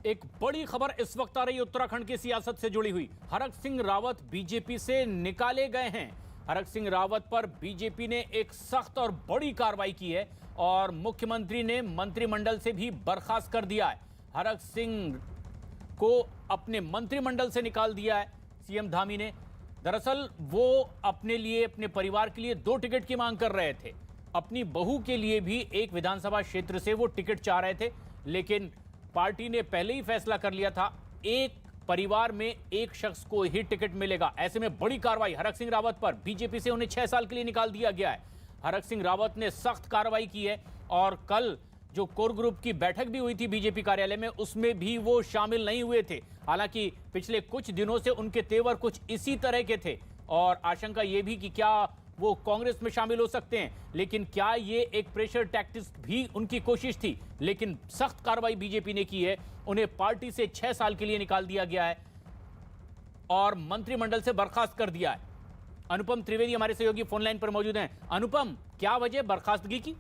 एक बड़ी खबर इस वक्त आ रही है उत्तराखंड की सियासत से जुड़ी हुई। हरक सिंह रावत बीजेपी से निकाले गए हैं। हरक सिंह रावत पर बीजेपी ने एक सख्त और बड़ी कार्रवाई की है और मुख्यमंत्री ने मंत्रिमंडल से भी बर्खास्त कर दिया है। हरक सिंह को अपने मंत्रिमंडल से निकाल दिया है सीएम धामी ने। दरअसल वो अपने लिए, अपने परिवार के लिए 2 टिकट की मांग कर रहे थे। अपनी बहू के लिए भी एक विधानसभा क्षेत्र से वो टिकट चाह रहे थे, लेकिन पार्टी ने पहले ही फैसला कर लिया था एक परिवार में एक शख्स को ही टिकट मिलेगा। ऐसे में बड़ी कार्रवाई हरक सिंह रावत पर, बीजेपी से उन्हें 6 साल के लिए निकाल दिया गया है। हरक सिंह रावत ने सख्त कार्रवाई की है और कल जो कोर ग्रुप की बैठक भी हुई थी बीजेपी कार्यालय में, उसमें भी वो शामिल नहीं हुए थे। हालांकि पिछले कुछ दिनों से उनके तेवर कुछ इसी तरह के थे और आशंका यह भी कि क्या वो कांग्रेस में शामिल हो सकते हैं। लेकिन क्या ये एक प्रेशर टैक्टिक्स भी उनकी कोशिश थी? लेकिन सख्त कार्रवाई बीजेपी ने की है। उन्हें पार्टी से 6 साल के लिए निकाल दिया गया है और मंत्रिमंडल से बर्खास्त कर दिया है। अनुपम त्रिवेदी हमारे सहयोगी फोन लाइन पर मौजूद हैं। अनुपम, क्या वजह बर्खास्तगी की?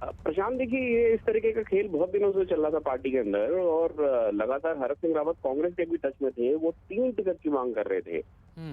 प्रशांत, देखिए, ये इस तरीके का खेल बहुत दिनों से चल रहा था पार्टी के अंदर और लगातार हरक सिंह रावत कांग्रेस के भी टच में थे। वो 3 टिकट की मांग कर रहे थे।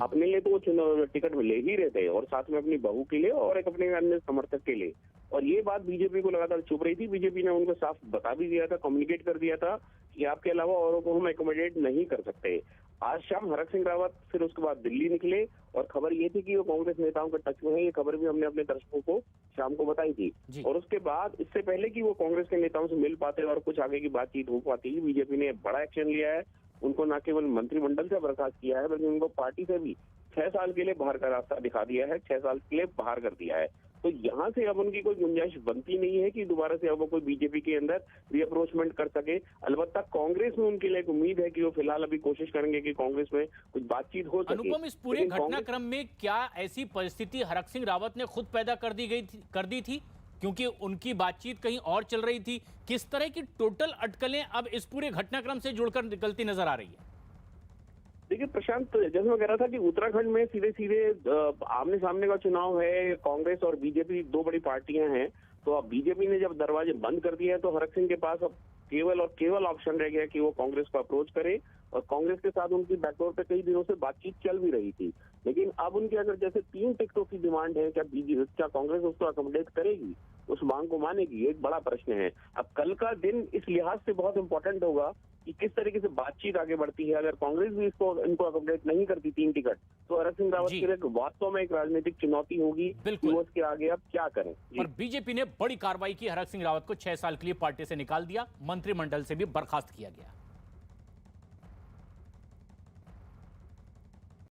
अपने लिए तो वो चुनाव टिकट ले ही रहे थे और साथ में अपनी बहू के लिए और एक अपने अन्य समर्थक के लिए। और ये बात बीजेपी को लगातार चुभ रही थी। बीजेपी ने उनको साफ बता भी दिया था, कम्युनिकेट कर दिया था कि आपके अलावा औरों को हम एकोमोडेट नहीं कर सकते। आज शाम हरक सिंह रावत फिर उसके बाद दिल्ली निकले और खबर ये थी कि वो कांग्रेस नेताओं के टच में है। ये खबर भी हमने अपने दर्शकों को शाम को बताई थी। और उसके बाद, इससे पहले कि वो कांग्रेस के नेताओं से मिल पाते और कुछ आगे की बातचीत हो पाती, बीजेपी ने बड़ा एक्शन लिया है। उनको न केवल मंत्रिमंडल से बर्खास्त किया है, बल्कि उनको पार्टी से भी 6 साल के लिए बाहर का रास्ता दिखा दिया है। 6 साल के लिए बाहर कर दिया है। तो यहाँ से अब उनकी कोई गुंजाइश बनती नहीं है कि दोबारा से अब वो कोई बीजेपी के अंदर रीअप्रोचमेंट कर सके। अलबत्ता कांग्रेस में उनके लिए एक उम्मीद है कि वो फिलहाल अभी कोशिश करेंगे कि कांग्रेस में कुछ बातचीत हो सके। अनुपम, इस पूरे घटनाक्रम में क्या ऐसी परिस्थिति हरक सिंह रावत ने खुद पैदा कर दी थी क्योंकि उनकी बातचीत कहीं और चल रही थी? किस तरह की टोटल अटकलें अब इस पूरे घटनाक्रम से जुड़कर निकलती नजर आ रही है? देखिए प्रशांत, जैसे मैं कह रहा था कि उत्तराखंड में सीधे सीधे आमने सामने का चुनाव है। कांग्रेस और बीजेपी 2 बड़ी पार्टियां हैं। तो अब बीजेपी ने जब दरवाजे बंद कर दिए हैं तो हरक सिंह के पास अब केवल और केवल ऑप्शन रह गया कि वो कांग्रेस को अप्रोच करे। और कांग्रेस के साथ उनकी बैकडोर पे कई दिनों से बातचीत चल भी रही थी। लेकिन अब उनकी अगर जैसे 3 टिकटों की डिमांड है, क्या कांग्रेस उसको अकोमोडेट करेगी, उस मांग को मानेगी? एक बड़ा प्रश्न है। अब कल का दिन इस लिहाज से बहुत इंपॉर्टेंट होगा कि किस तरीके से बातचीत आगे बढ़ती है। अगर कांग्रेस भी इनको अकोमोडेट नहीं करती 3 टिकट, तो हरक सिंह रावत के लिए वास्तव में एक राजनीतिक चुनौती होगी कि वो उसके आगे अब क्या करें। और बीजेपी ने बड़ी कार्रवाई की, हरक सिंह रावत को 6 साल के लिए पार्टी से निकाल दिया, मंत्रिमंडल से भी बर्खास्त किया गया।